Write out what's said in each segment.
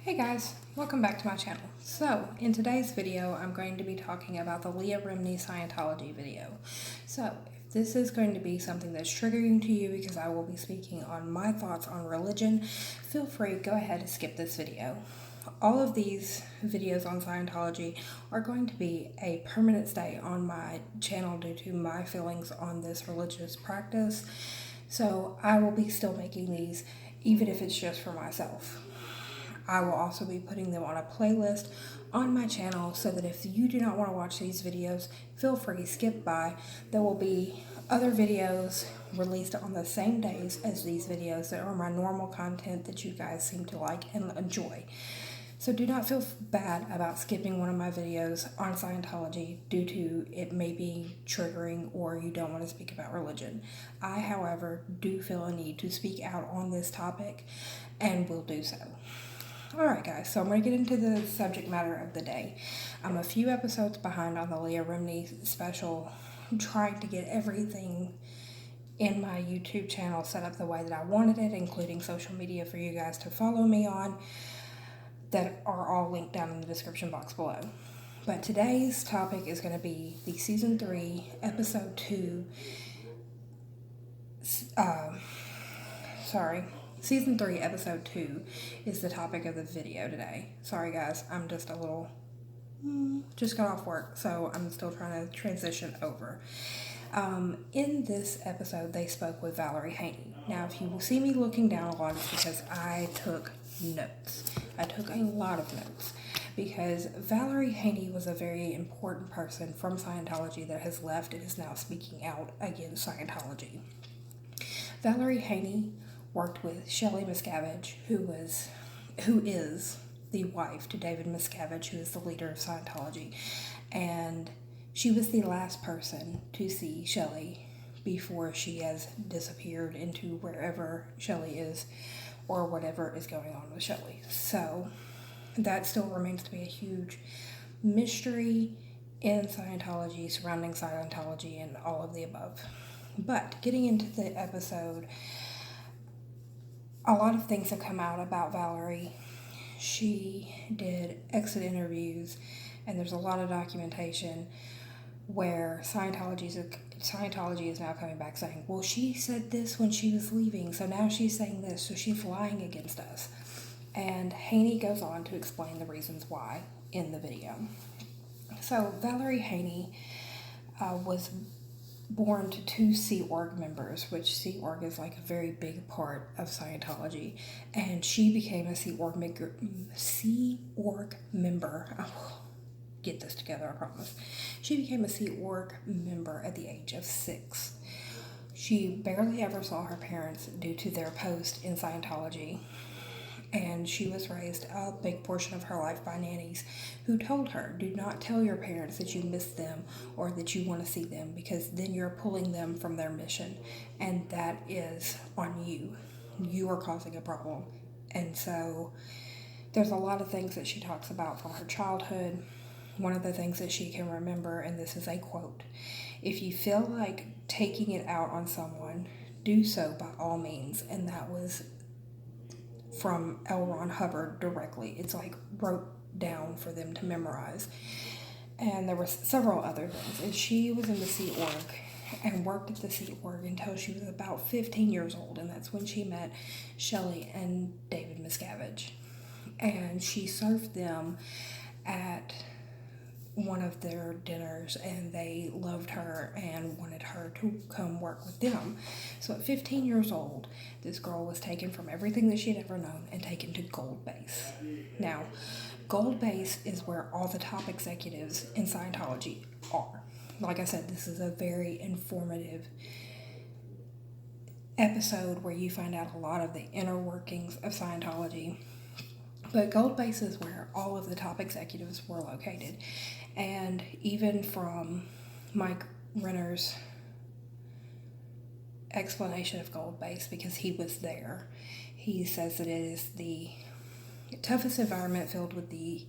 Hey guys, welcome back to my channel. So, in today's video, I'm going to be talking about the Leah Remini Scientology video. So, if this is going to be something that's triggering to you because I will be speaking on my thoughts on religion, feel free, go ahead and skip this video. All of these videos on Scientology are going to be a permanent stay on my channel due to my feelings on this religious practice. So, I will be still making these even if it's just for myself. I will also be putting them on a playlist on my channel so that if you do not want to watch these videos, feel free, skip by. There will be other videos released on the same days as these videos that are my normal content that you guys seem to like and enjoy. So do not feel bad about skipping one of my videos on Scientology due to it may be triggering or you don't want to speak about religion. I, however, do feel a need to speak out on this topic and will do so. Alright guys, so I'm going to get into the subject matter of the day. I'm a few episodes behind on the Leah Remini special, trying to get everything in my YouTube channel set up the way that I wanted it, including social media for you guys to follow me on, that are all linked down in the description box below. But today's topic is going to be the Season 3, Episode 2, Season 3, Episode 2 is the topic of the video today. Sorry guys, I'm just a little, just got off work, so I'm still trying to transition over. In this episode, they spoke with Valerie Haney. Now, if you will see me looking down a lot, it's because I took notes. I took a lot of notes because Valerie Haney was a very important person from Scientology that has left and is now speaking out against Scientology. Valerie Haney worked with Shelly Miscavige, who is the wife to David Miscavige, who is the leader of Scientology, and she was the last person to see Shelly before she has disappeared into wherever Shelly is or whatever is going on with Shelly. So that still remains to be a huge mystery in Scientology, surrounding Scientology and all of the above. But getting into the episode, a lot of things have come out about Valerie. She did exit interviews, and there's a lot of documentation where Scientology is now coming back saying, well, she said this when she was leaving, so now she's saying this, so she's lying against us. And Haney goes on to explain the reasons why in the video. So Valerie Haney was born to two Sea Org members, which Sea Org is like a very big part of Scientology, and she became a Sea Org member. I will get this together, I promise. She became a Sea Org member at the age of 6. She barely ever saw her parents due to their post in Scientology, and she was raised a big portion of her life by nannies who told her, do not tell your parents that you miss them or that you want to see them, because then you're pulling them from their mission, and that is on you. You are causing a problem. And so there's a lot of things that she talks about from her childhood. One of the things that she can remember, and this is a quote, if you feel like taking it out on someone, do so by all means. And that was from L. Ron Hubbard directly. It's like wrote down for them to memorize. And there were several other things. And she was in the Sea Org and worked at the Sea Org until she was about 15 years old. And that's when she met Shelly and David Miscavige. And she served them at one of their dinners, and they loved her and wanted her to come work with them. So at 15 years old, this girl was taken from everything that she'd ever known and taken to Gold Base. Now, Gold Base is where all the top executives in Scientology are. Like I said, this is a very informative episode where you find out a lot of the inner workings of Scientology. But Gold Base is where all of the top executives were located. And even from Mike Renner's explanation of Gold Base, because he was there, he says that it is the toughest environment filled with the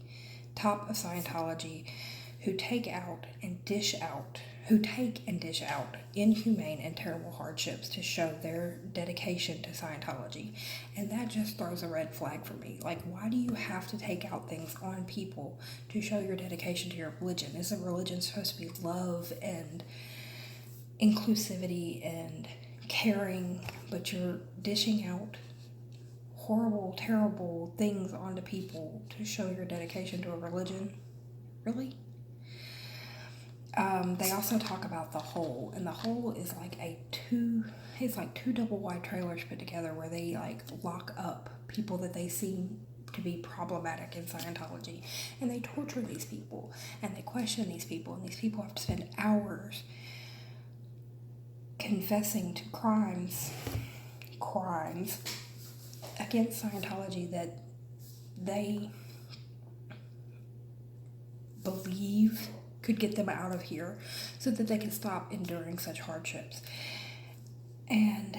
top of Scientology who take out and dish out who take and dish out inhumane and terrible hardships to show their dedication to Scientology. And that just throws a red flag for me. Like, why do you have to take out things on people to show your dedication to your religion? Isn't religion supposed to be love and inclusivity and caring? But you're dishing out horrible, terrible things onto people to show your dedication to a religion? Really? They also talk about the hole, and the hole is like it's like two double wide trailers put together where they like lock up people that they seem to be problematic in Scientology, and they torture these people, and they question these people, and these people have to spend hours confessing to crimes against Scientology that they believe could get them out of here so that they could stop enduring such hardships. And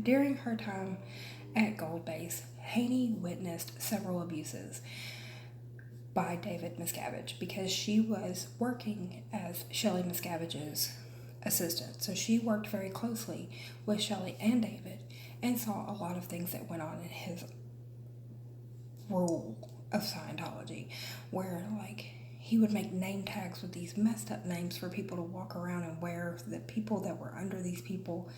during her time at Gold Base, Haney witnessed several abuses by David Miscavige because she was working as Shelly Miscavige's assistant. So she worked very closely with Shelly and David and saw a lot of things that went on in his rule of Scientology, where like he would make name tags with these messed up names for people to walk around and wear that people that were under these people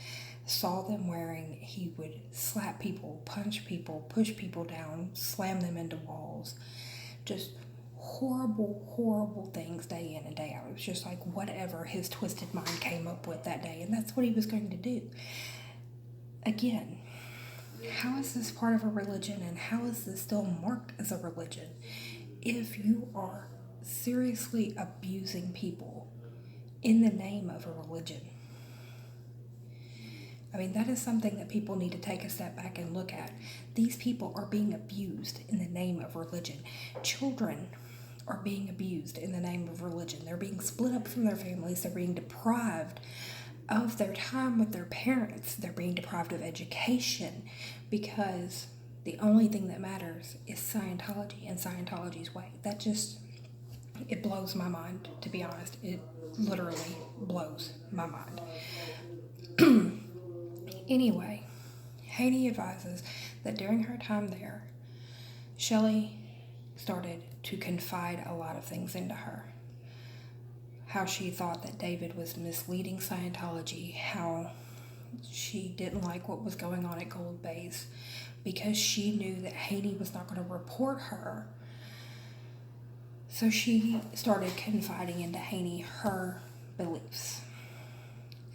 saw them wearing. He would slap people, punch people, push people down, slam them into walls. Just horrible, horrible things day in and day out. It was just like whatever his twisted mind came up with that day, and that's what he was going to do. Again, how is this part of a religion, and how is this still marked as a religion if you are seriously abusing people in the name of a religion? I mean, that is something that people need to take a step back and look at. These people are being abused in the name of religion. Children are being abused in the name of religion. They're being split up from their families. They're being deprived of their time with their parents. They're being deprived of education because the only thing that matters is Scientology and Scientology's way. That just, it blows my mind, to be honest. It literally blows my mind. Anyway, Haney advises that during her time there, Shelly started to confide a lot of things into her. How she thought that David was misleading Scientology, how she didn't like what was going on at Gold Base because she knew that Haney was not going to report her. So she started confiding into Haney her beliefs.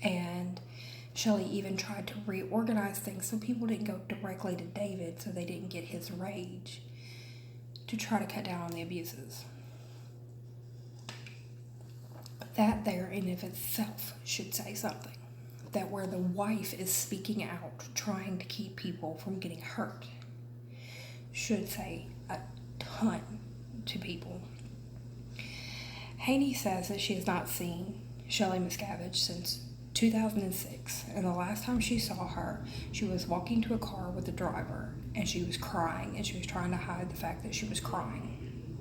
And Shelly even tried to reorganize things so people didn't go directly to David, so they didn't get his rage, to try to cut down on the abuses. That there in of itself should say something. That where the wife is speaking out, trying to keep people from getting hurt, should say a ton to people. Haney says that she has not seen Shelly Miscavige since 2006, and the last time she saw her, she was walking to a car with the driver, and she was crying, and she was trying to hide the fact that she was crying.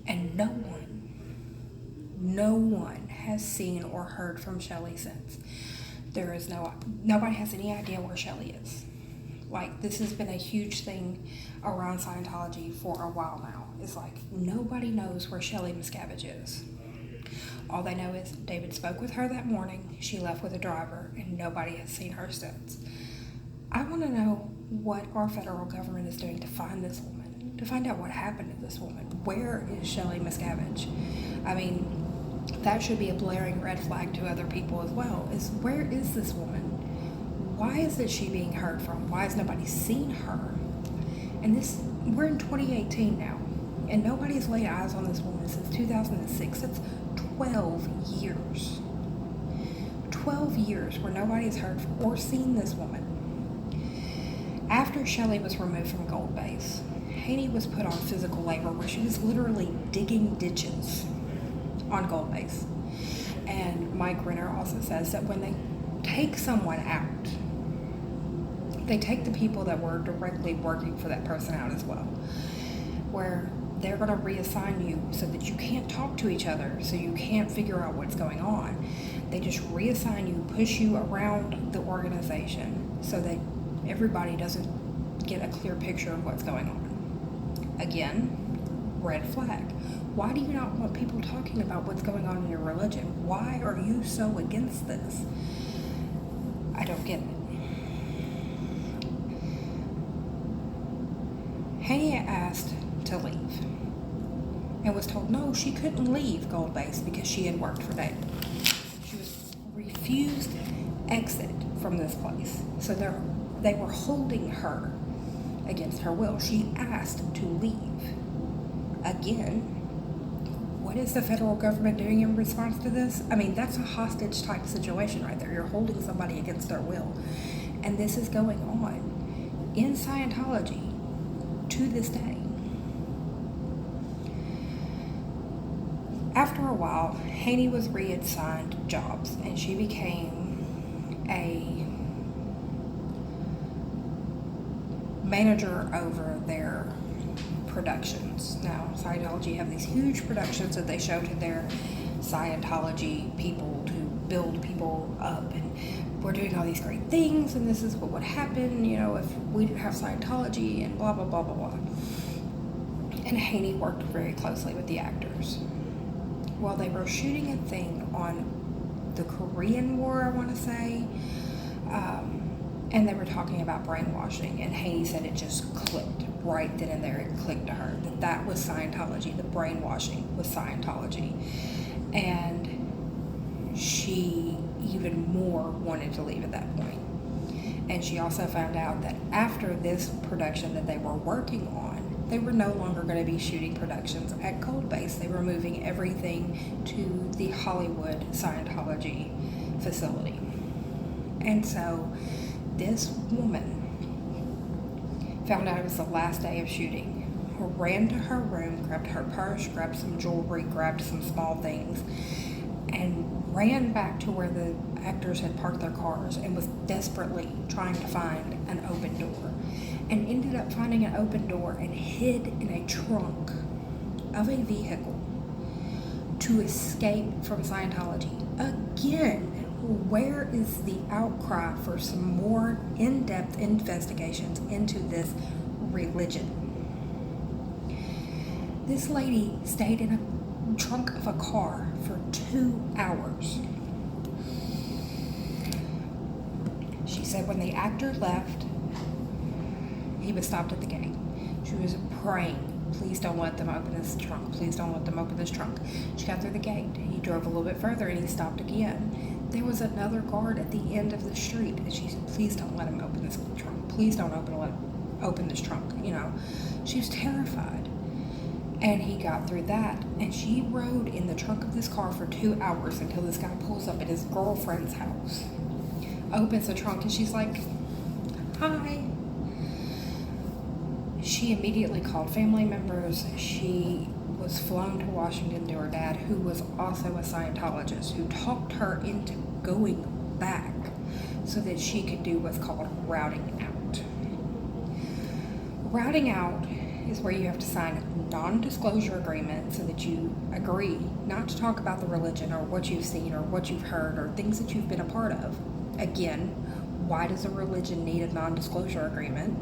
And no one has seen or heard from Shelly since. Nobody has any idea where Shelly is. Like, this has been a huge thing around Scientology for a while now. It's like, nobody knows where Shelly Miscavige is. All they know is David spoke with her that morning, she left with a driver, and nobody has seen her since. I want to know what our federal government is doing to find this woman, to find out what happened to this woman. Where is Shelly Miscavige? I mean, that should be a blaring red flag to other people as well, is where is this woman? Why isn't she being heard from? Why has nobody seen her? And we're in 2018 now, and nobody's laid eyes on this woman since 2006. That's 12 years. 12 years where nobody's heard from or seen this woman. After Shelly was removed from Gold Base, Haney was put on physical labor where she was literally digging ditches on Gold Base. And Mike Renner also says that when they take someone out, they take the people that were directly working for that person out as well. Where they're going to reassign you so that you can't talk to each other, so you can't figure out what's going on. They just reassign you, push you around the organization so that everybody doesn't get a clear picture of what's going on. Again, red flag. Why do you not want people talking about what's going on in your religion? Why are you so against this? I don't get it. Haney asked to leave and was told no, she couldn't leave Gold Base because she had worked for David. She was refused exit from this place. So they were holding her against her will. She asked to leave. Again, what is the federal government doing in response to this? I mean, that's a hostage type situation right there. You're holding somebody against their will. And this is going on in Scientology to this day. After a while, Haney was reassigned jobs and she became a manager over their productions. Now, Scientology have these huge productions that they show to their Scientology people to build people up, and we're doing all these great things, and this is what would happen, you know, if we didn't have Scientology, and blah, blah, blah, blah, blah. And Haney worked very closely with the actors. While they were shooting a thing on the Korean War, I want to say, and they were talking about brainwashing, and Haney said it just clicked right then and there. It clicked to her that was Scientology. The brainwashing was Scientology. And she even more wanted to leave at that point. And she also found out that after this production that they were working on, they were no longer going to be shooting productions at Gold Base. They were moving everything to the Hollywood Scientology facility. And so this woman found out it was the last day of shooting, ran to her room, grabbed her purse, grabbed some jewelry, grabbed some small things, and ran back to where the actors had parked their cars and was desperately trying to find an open door, and ended up finding an open door and hid in a trunk of a vehicle to escape from Scientology. Again, where is the outcry for some more in-depth investigations into this religion? This lady stayed in a trunk of a car for 2 hours. She said when the actor left, he was stopped at the gate. She was praying, please don't let them open this trunk. Please don't let them open this trunk. She got through the gate. He drove a little bit further and he stopped again. There was another guard at the end of the street, and she said, please don't let him open this trunk. Please don't open this trunk. You know, she was terrified. And he got through that, and she rode in the trunk of this car for 2 hours until this guy pulls up at his girlfriend's house, opens the trunk, and she's like, hi. She immediately called family members. She was flown to Washington to her dad, who was also a Scientologist, who talked her into going back so that she could do what's called routing out. Routing out is where you have to sign a non-disclosure agreement so that you agree not to talk about the religion or what you've seen or what you've heard or things that you've been a part of. Again, why does a religion need a non-disclosure agreement?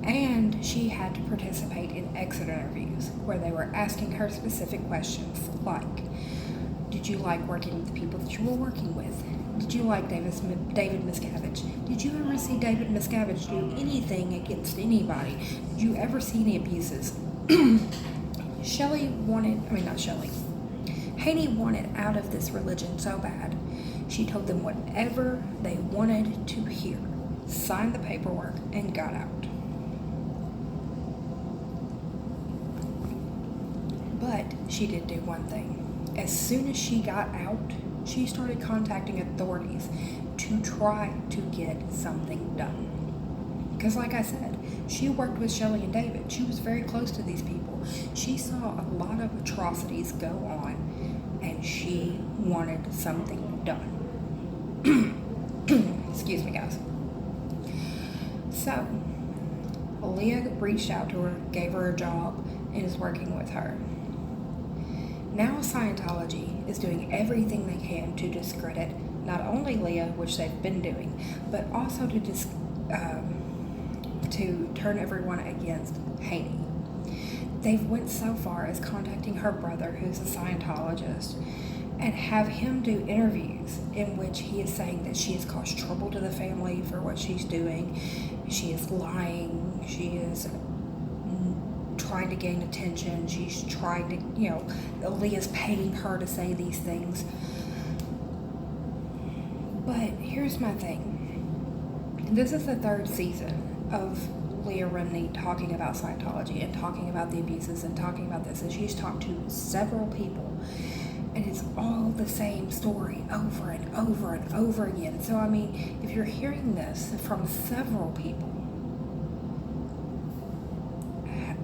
And she had to participate in exit interviews where they were asking her specific questions like, did you like working with the people that you were working with? Did you like David Miscavige? Did you ever see David Miscavige do anything against anybody? Did you ever see any abuses? Haney wanted out of this religion so bad. She told them whatever they wanted to hear, signed the paperwork, and got out. But she did do one thing. As soon as she got out, she started contacting authorities to try to get something done. Because like I said, she worked with Shelly and David. She was very close to these people. She saw a lot of atrocities go on, and she wanted something done. Excuse me, guys. So, Leah reached out to her, gave her a job, and is working with her. Now Scientology is doing everything they can to discredit not only Leah, which they've been doing, but also to turn everyone against Haney. They've went so far as contacting her brother, who's a Scientologist, and have him do interviews in which he is saying that she has caused trouble to the family for what she's doing. She is lying. She is trying to gain attention. She's trying to, Leah's paying her to say these things. But here's my thing. This is the third season of Leah Remini talking about Scientology and talking about the abuses and talking about this. And she's talked to several people. And it's all the same story over and over and over again. So, I mean, if you're hearing this from several people,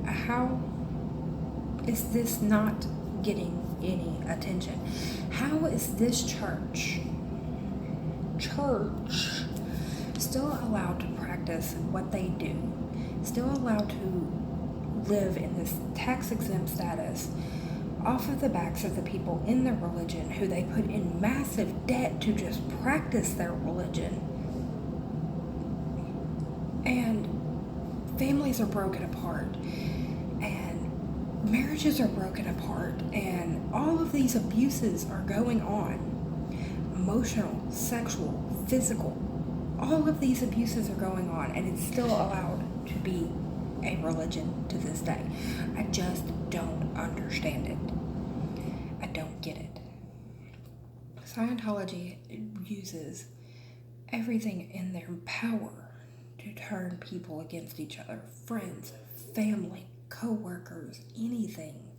how is this not getting any attention? How is this church still allowed to practice what they do, still allowed to live in this tax-exempt status off of the backs of the people in their religion who they put in massive debt to just practice their religion? And families are broken apart, and marriages are broken apart, and all of these abuses are going on. Emotional, sexual, physical, all of these abuses are going on, and it's still allowed to be a religion to this day. I just don't understand it. I don't get it. Scientology uses everything in their power to turn people against each other, friends, family, co-workers, anything.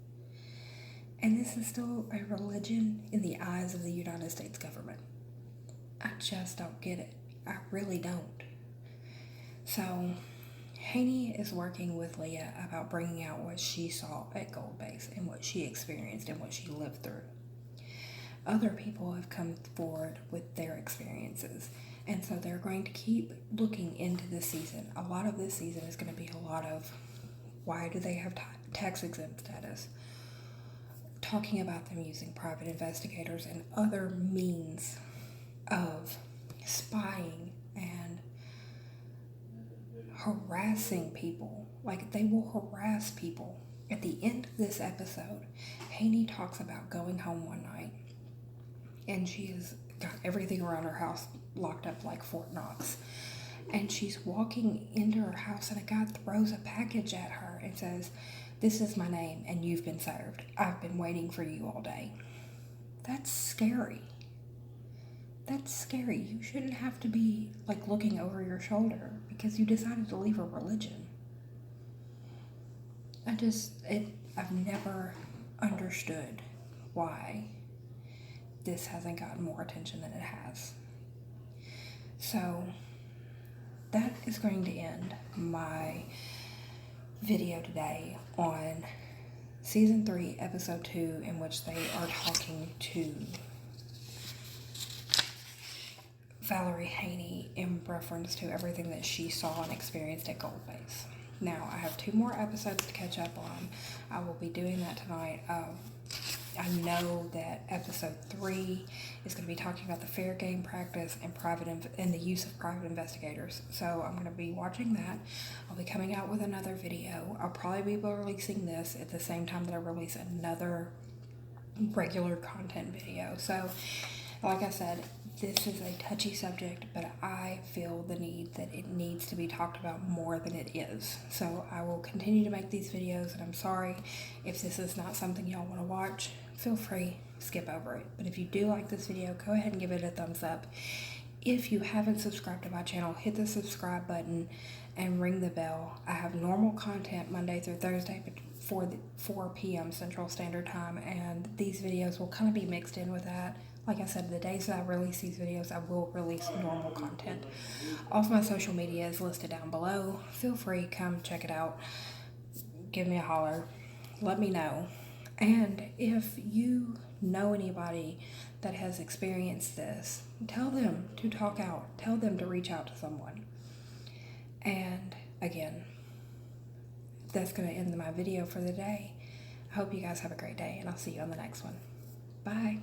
And this is still a religion in the eyes of the United States government. I just don't get it. I really don't. So, Haney is working with Leah about bringing out what she saw at Gold Base and what she experienced and what she lived through. Other people have come forward with their experiences, and so they're going to keep looking into this season. A lot of this season is going to be a lot of why do they have tax-exempt status, talking about them using private investigators and other means of spying and harassing people. Like, they will harass people. At the end of this episode, Haney talks about going home one night, and she has got everything around her house locked up like Fort Knox. And she's walking into her house, and a guy throws a package at her and says, "This is my name, and you've been served. I've been waiting for you all day." That's scary. That's scary. You shouldn't have to be, like, looking over your shoulder because you decided to leave a religion. I've never understood why this hasn't gotten more attention than it has. So, that is going to end my video today on Season 3, Episode 2, in which they are talking to Valerie Haney in reference to everything that she saw and experienced at Gold Base. Now, I have 2 more episodes to catch up on. I will be doing that tonight. I know that episode 3 is going to be talking about the fair game practice and the use of private investigators. So I'm going to be watching that. I'll be coming out with another video. I'll probably be releasing this at the same time that I release another regular content video. So, like I said, this is a touchy subject, but I feel the need that it needs to be talked about more than it is. So I will continue to make these videos, and I'm sorry if this is not something y'all want to watch. Feel free, skip over it. But if you do like this video, go ahead and give it a thumbs up. If you haven't subscribed to my channel, hit the subscribe button and ring the bell. I have normal content Monday through Thursday before 4 p.m. Central Standard Time, and these videos will kind of be mixed in with that. Like I said, the days that I release these videos, I will release normal content. All of my social media is listed down below. Feel free, come check it out. Give me a holler. Let me know. And if you know anybody that has experienced this, tell them to talk out. Tell them to reach out to someone. And again, that's going to end my video for the day. I hope you guys have a great day, and I'll see you on the next one. Bye.